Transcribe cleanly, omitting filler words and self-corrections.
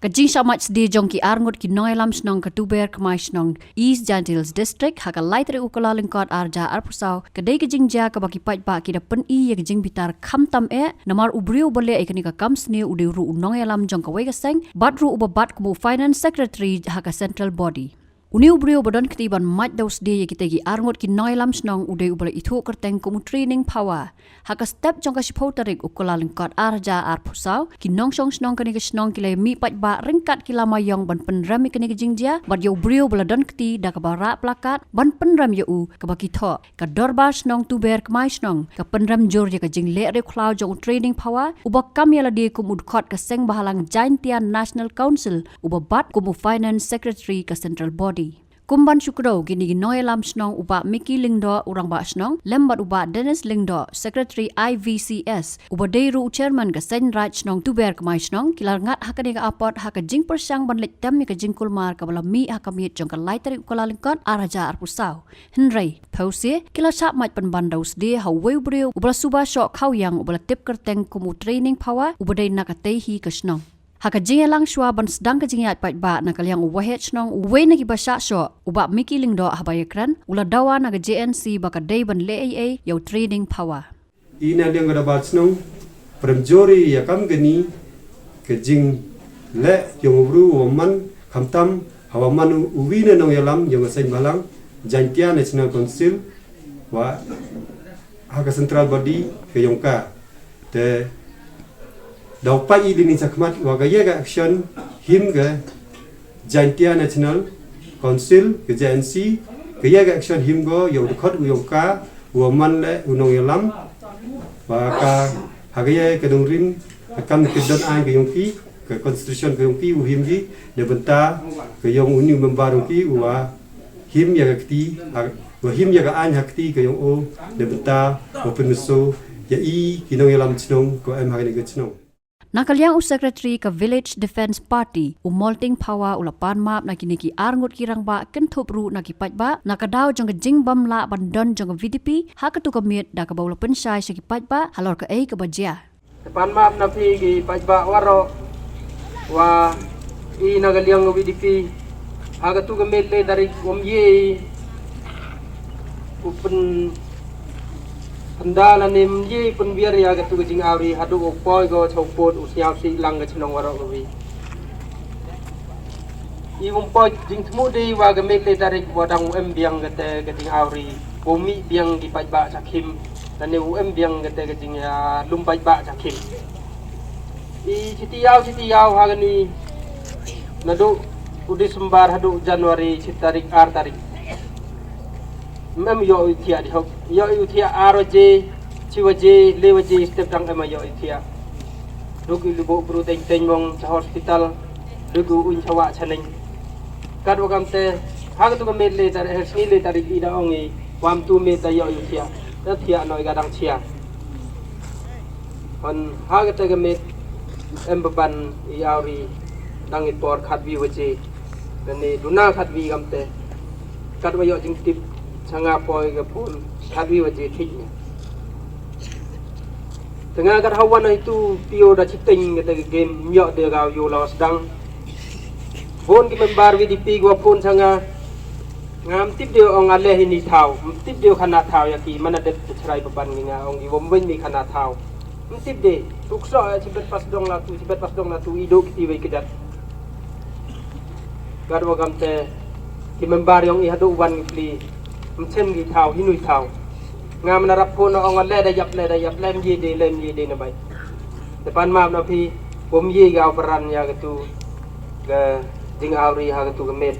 Kajing samat sedi jong ki arngut ki noilam Shnong ke Dorbar kemai Shnong East Jantils District haka laitre ukala lengkot arja arpusau kedai kajing ja ke baki pait ba ki da pen I ye kajing bitar kham tam namar ubriu bole e kani ka kam sne ude ru noilam jong ka wega seng bat ru ubabat kumu finance secretary haka central body. Uni ubrio badan ketiban mat daus dia ye kita gi arngot ki noilam Shnong ude ubala itu kerteng kumu training Phawa haka step jong ka sipau tarik ukala lengkot arja arpusau ki nong Shnong kani ka Shnong kile mi pat ba ringkat ki lama yong ban penram kani ka jingja bat yo ubrio baladan keti da ka bara Plakad ban penram yo u ka baki tho ka Dorbar Shnong Dorbar kemai Shnong ka penram jor ye ka jing le re khlau jong training Phawa ubak kam yala dia kumud khot ka seng bahalang JNC National Council ubabat kumu finance secretary ka central body. Kumban syukro gini noilam Shnong uba Miki Lingdo urang ba Shnong lembat uba Dennis Lingdo secretary IVCS uba deiru chairman ka Sen Raj Shnong Dorbar kemai Shnong kilar ngat hakani ka apot haka jing persang ban lek tam ka jing kulmar ka bala mi haka miet jong ka laitari ukala lingkot araja arpusau henrei pause kilar sap mat pan bandaus de haweu breu ubala suba shok khau yang ubala tip kerteng kumu training Phawa uba dei nakatehi ka Shnong haka jinge lang shwa ban sedang ka jinge pat ba na kalyang wahet Shnong uwe na gibasha sho uba Miki Lingdo habayakran ula Dawa na JNC baka day ban le yaw trading Phawa ina liang kada bat Shnong premjori ya kam gani ke jing le yong ru woman khamtam hawaman uwi na nong yalam yong sain balang JNC National Council wa haka central body ke yongka te daw pa idini sakmat waga yega action him ga JNC National Council ke JNC ke yega action him go yo khot uyongka woman le unong yalam baka hagaye ke dongrin akam ke don ai ke yongki ke constitution ke yongki u him gi de benta ke yong uni member yongki wa him ya kti wa him ya ga an hakti ke yong o de benta open so ya I kinong yalam Shnong ko am hagani ke Shnong Nakalyang secretary ka Village Defense Party umolting Phawa ulapan map na kiniki arngut kirang ba kenthop ru na kipat ba nakadaw jong jing bam la bandon jong VDP hakatu kamit da ka bawla pensai sa kipat ba halor ka ai ka bajia pan map na pi gi pat ba waro wa I nagalyang VDP hakatu kamit le dari ye open Pendala nim ye pun biar ya gatu jing awri hadu opoi go chopot usiaw si lang ga Shnong waro lowi I umpoi jing thmudi wa ga mele tarik wadang biang gate jing awri bomi biang di pai ba sakim dan ne biang gate jing ya lum pai ba sakim I sitiaw ha gani nadu udi sembar hadu Januari tarik ar tarik mem yo itia di hok yo itia aroje ciwaje lewaje step tang ema yo itia dugu lubo bru teng mong sa hospital dugu un chawa chaneng kad wakam te hag tu kamet le tar hesni le tar ida ongi wam tu me ta yo itia ta thia noi gadang chia on hag te kamet emban yauri dang it por khat wi waje dani duna khat wi gamte kad wa yo jing tip sanga poi ga pun khabi waje thiknya tengah kat hawan itu tio da chiting ngata game yo de ga yo lawas dang pun ki member VDP gua pun sanga ngam tip dio ong ale hini thau tip dio khana thau ya ki mana de chrai baban nga ong gi wom wen mi khana thau tip de tukso sibet pas dong la tu ido ki we kedat gar wagam te ki member yong I hadu wan pli mchen gi thau hinui thau ngam na rap pun ong le da yap lem ye de na bai depan map na pi bom ye ga peran ya gitu ga jing awri ha gitu gemet